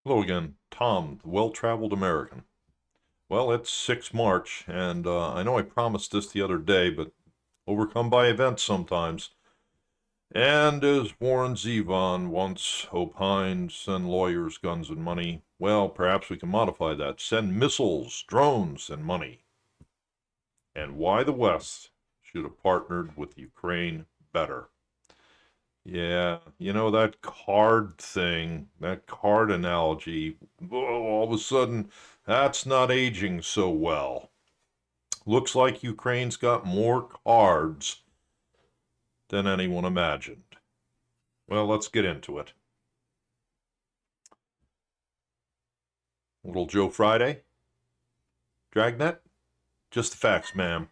Hello again, Tom, the well-traveled American. Well, it's 6 March, and I know I promised this the other day, but overcome by events sometimes. And as Warren Zevon once opined, send lawyers, guns, and money. Well, perhaps we can modify that. Send missiles, drones, and money. And why the West should have partnered with Ukraine better. Yeah, that card thing, that card analogy, all of a sudden, that's not aging so well. Looks like Ukraine's got more cards than anyone imagined. Well, let's get into it. Little Joe Friday? Dragnet? Just the facts, ma'am.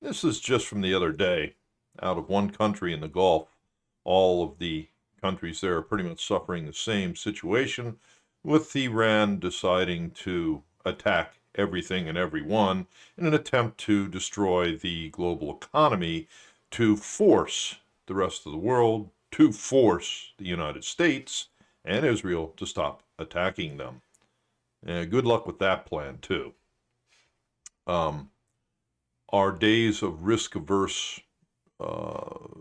This is just from the other day. Out of one country in the Gulf, all of the countries there are pretty much suffering the same situation, with Iran deciding to attack everything and everyone in an attempt to destroy the global economy, to force the rest of the world, to force the United States and Israel to stop attacking them. And good luck with that plan, too. Um, our days of risk averse uh,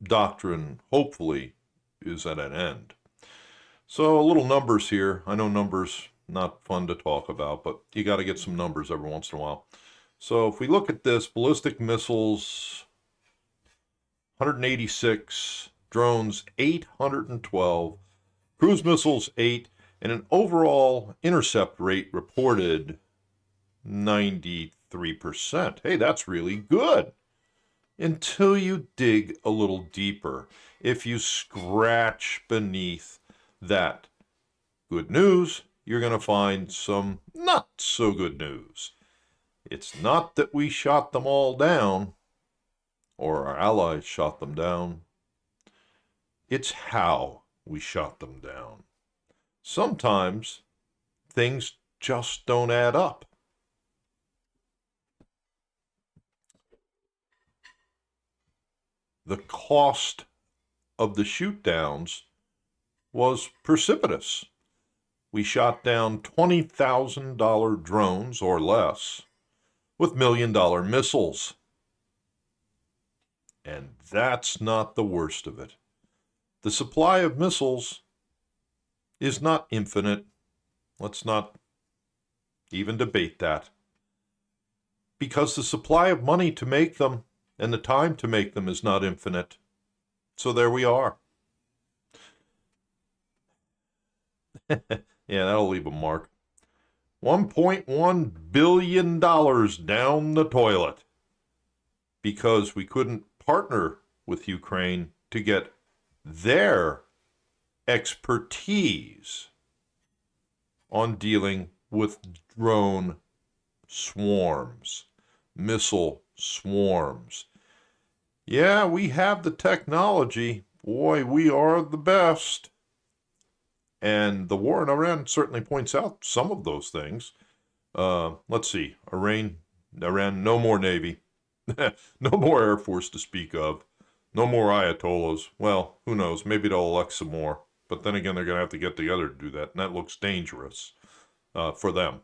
doctrine, hopefully, is at an end. So, a little numbers here. I know numbers not fun to talk about, but you got to get some numbers every once in a while. So, if we look at this, ballistic missiles 186, drones 812, cruise missiles 8, and an overall intercept rate reported 93%. Hey, that's really good. Until you dig a little deeper. If you scratch beneath that good news, you're going to find some not so good news. It's not that we shot them all down, or our allies shot them down. It's how we shot them down. Sometimes things just don't add up. The cost of the shoot downs was precipitous. We shot down $20,000 drones or less with $1 million missiles. And that's not the worst of it. The supply of missiles is not infinite. Let's not even debate that. Because the supply of money to make them and the time to make them is not infinite. So there we are. Yeah, that'll leave a mark. $1.1 billion down the toilet because we couldn't partner with Ukraine to get their expertise on dealing with drone swarms, missile swarms. Yeah, we have the technology. Boy, we are the best. And the war in Iran certainly points out some of those things. Let's see. Iran, no more Navy. No more Air Force to speak of. No more Ayatollahs. Well, who knows? Maybe they'll elect some more. But then again, they're going to have to get together to do that. And that looks dangerous for them.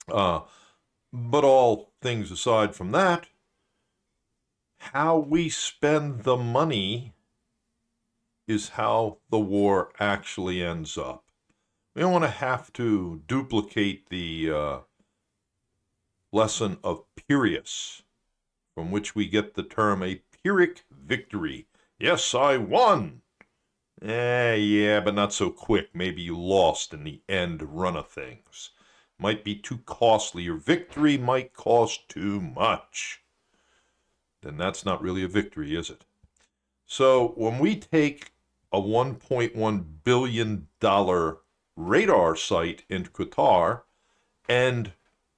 But all things aside from that, how we spend the money is how the war actually ends up. We don't want to have to duplicate the lesson of Pyrrhus, from which we get the term a Pyrrhic victory. Yes, I won. Yeah, but not so quick. Maybe you lost in the end run of things. Might be too costly. Your victory might cost too much. Then that's not really a victory, is it? So when we take a $1.1 billion radar site in Qatar and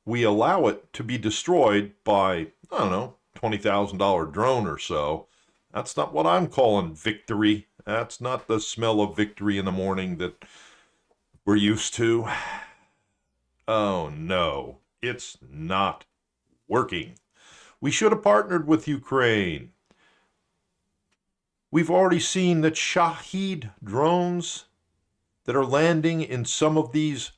we allow it to be destroyed by, I don't know, $20,000 drone or so, that's not what I'm calling victory. That's not the smell of victory in the morning that we're used to. Oh no, it's not working. We should have partnered with Ukraine. We've already seen that Shahed drones that are landing in some of these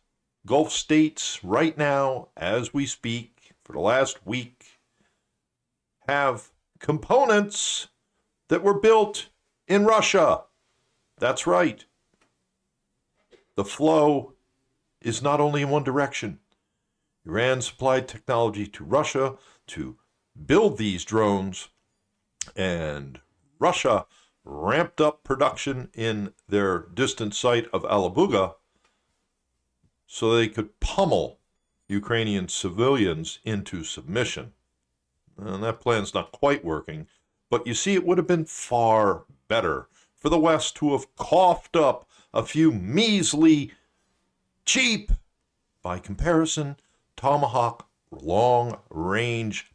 Gulf states right now as we speak for the last week have components that were built in Russia. That's right. The flow is not only in one direction. Iran supplied technology to Russia to build these drones, and Russia ramped up production in their distant site of Alabuga so they could pummel Ukrainian civilians into submission. And that plan's not quite working, but you see, it would have been far better for the West to have coughed up a few measly, cheap, by comparison, Tomahawk long-range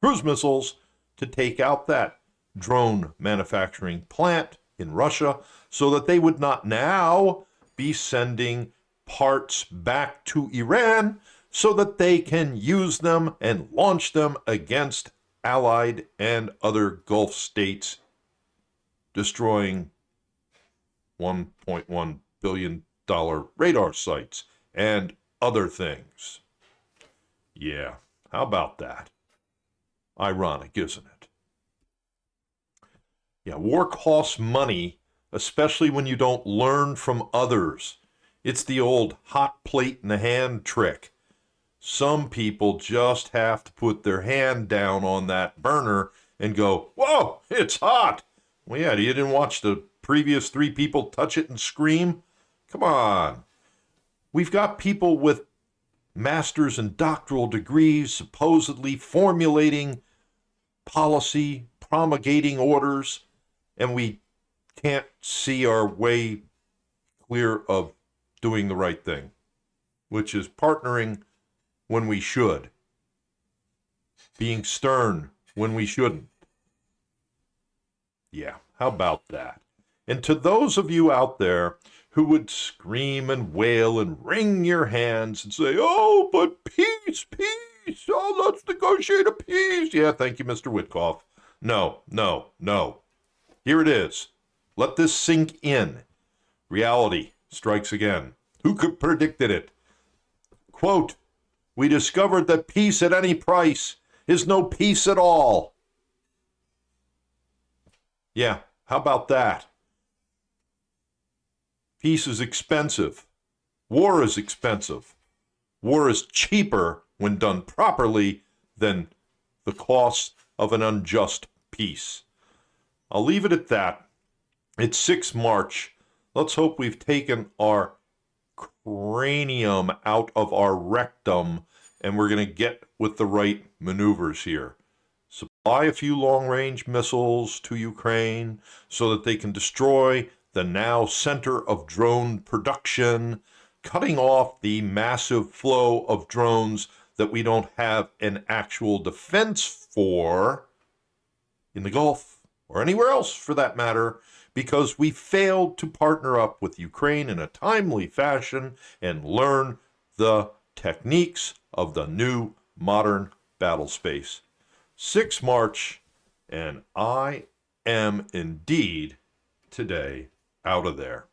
cruise missiles to take out that drone manufacturing plant in Russia so that they would not now be sending parts back to Iran so that they can use them and launch them against Allied and other Gulf states, destroying $1.1 billion radar sites and other things. Yeah, how about that? Ironic, isn't it? Yeah, war costs money, especially when you don't learn from others. It's the old hot plate in the hand trick. Some people just have to put their hand down on that burner and go, whoa, it's hot. Well, yeah, you didn't watch the previous 3 people touch it and scream? Come on. We've got people with master's and doctoral degrees supposedly formulating policy, promulgating orders, and we can't see our way clear of doing the right thing, which is partnering when we should, being stern when we shouldn't. Yeah, how about that? And to those of you out there who would scream and wail and wring your hands and say, oh, but peace, peace, oh, let's negotiate a peace. Yeah, thank you, Mr. Witkoff. No. Here it is. Let this sink in. Reality strikes again. Who could have predicted it? Quote, we discovered that peace at any price is no peace at all. Yeah, how about that? Peace is expensive. War is expensive. War is cheaper when done properly than the cost of an unjust peace. I'll leave it at that. It's 6 March. Let's hope we've taken our cranium out of our rectum and we're going to get with the right maneuvers here. Supply a few long-range missiles to Ukraine so that they can destroy the now center of drone production, cutting off the massive flow of drones that we don't have an actual defense for in the Gulf or anywhere else for that matter, because we failed to partner up with Ukraine in a timely fashion and learn the techniques of the new modern battle space. 6 March, and I am indeed today out of there.